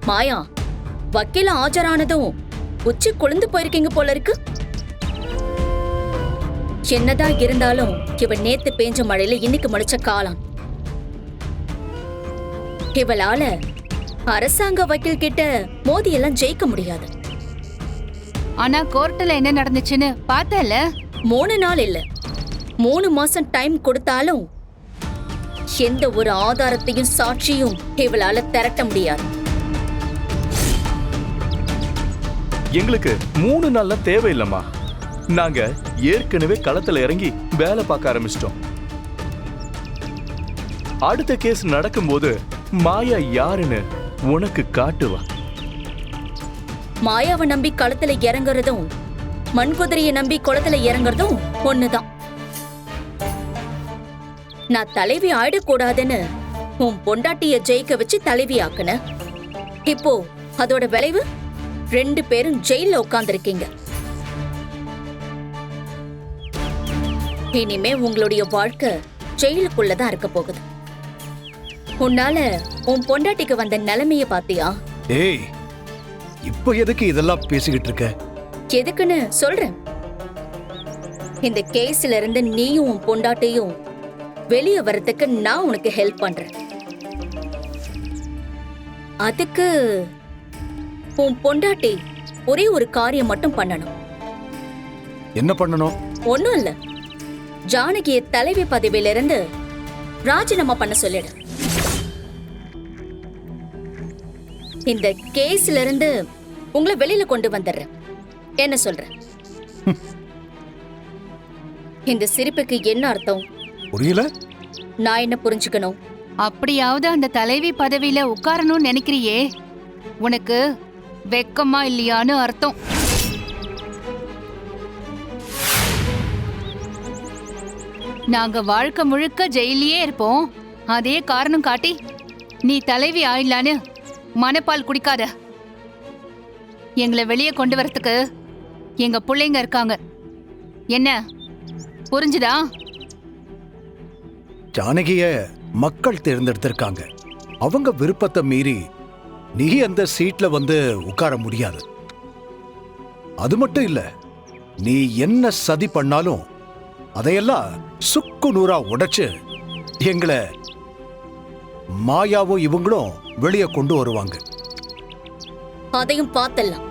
மாயா, வக்கீல ஆஜரானதும் உச்சி குளிந்து போயிருக்கீங்க போல இருக்கு. என்னதான் இருந்தாலும் இவ நேத்து பேஞ்ச மழையில இன்னைக்கு முடிச்ச காலம். இவளால அரசாங்க வக்கீல் கிட்ட மோதி எல்லாம் ஜெயிக்க முடியாது. ஆனா கோர்ட்ல என்ன நடந்துச்சுன்னு பார்த்தல? 3 நாள் இல்ல, 3 மாசம் டைம் கொடுத்தாலும் எந்த ஒரு ஆதாரத்தையும் சாட்சியும் இவளால திரட்ட முடியாது. எங்களுக்கு 3 நாள்ல தேவையில்லம்மா. நாங்க ஏற்கனவே களத்துல இறங்கி வேலை பார்க்க ஆரம்பிச்சிட்டோம். அடுத்த கேஸ் நடக்கும்போது மாயா யாருன்னு உனக்கு காட்டுவா. மாயாவை நம்பி களத்துல இறங்குறதும் மண்குதிரையை நம்பி குளத்துல இறங்குறதும் ஒண்ணுதான். நான் தலைவி ஆயிடக்கூடாதுன்னு உன் பொண்டாட்டிய ஜெயிக்க வச்சு தலைவி ஆக்குன. இப்போ அதோட விளைவு 2 பேரும் ஜெயில உட்கார்ந்திருக்கீங்க. இனிமே உங்களுடைய வாழ்க்கை ஜெயிலுக்குள்ளதான் இருக்க போகுது. உன்னால உன் பொண்டாட்டிக்கு வந்த நிலைமைய பாத்தியா? ஏய், இப்ப எதுக்கு இதெல்லாம் பேசிக்கிட்டு இருக்க? எதுக்குன்னு சொல்றேன். இந்த கேஸ்ல இருந்து நீயும் உன் பொண்டாட்டியும் வெளியே வரதுக்கு நான் உனக்கு ஹெல்ப் பண்றேன். அதுக்கு உன் பொண்டாட்டி ஒரே ஒரு காரியம் மட்டும் பண்ணணும். என்ன பண்ணணும்? ஒண்ணும் இல்ல, ஜானகிய தலைவி பதவியில இருந்து ராஜினாமா பண்ண சொல்லிடு. இந்த கேஸ்ல இருந்து உங்களை வெளியில கொண்டு வந்துடுறேன். என்ன சொல்ற? இந்த சிரிப்புக்கு என்ன அர்த்தம்? புரியல. நான் என்ன புரிஞ்சுக்கணும்? அப்படியாவது அந்த தலைவி பதவியில உட்காரணும்னு நினைக்கிறியே, உனக்கு வெக்கமா இல்லையான்னு அர்த்தம். நாங்க வாழ்க்கை முழுக்க ஜெயிலே இருப்போம். அதே காரணம் காட்டி நீ தலைவி ஆயிடலான்னு மனப்பால் குடிக்காத. எங்களை வெளியே கொண்டு வரத்துக்கு எங்க பிள்ளைங்க இருக்காங்க. என்ன புரிஞ்சுதா? ஜானகிய மக்கள் தேர்ந்தெடுத்திருக்காங்க. அவங்க விருப்பத்தை மீறி நீ அந்த சீட்ல வந்து உட்கார முடியாது. அது மட்டும் இல்ல, நீ என்ன சதி பண்ணாலும் அதையெல்லாம் சுக்கு நூறா உடைச்சு எங்களை மாயாவும் இவங்களும் வெளியே கொண்டு வருவாங்க. அதையும் பார்த்தலாம்.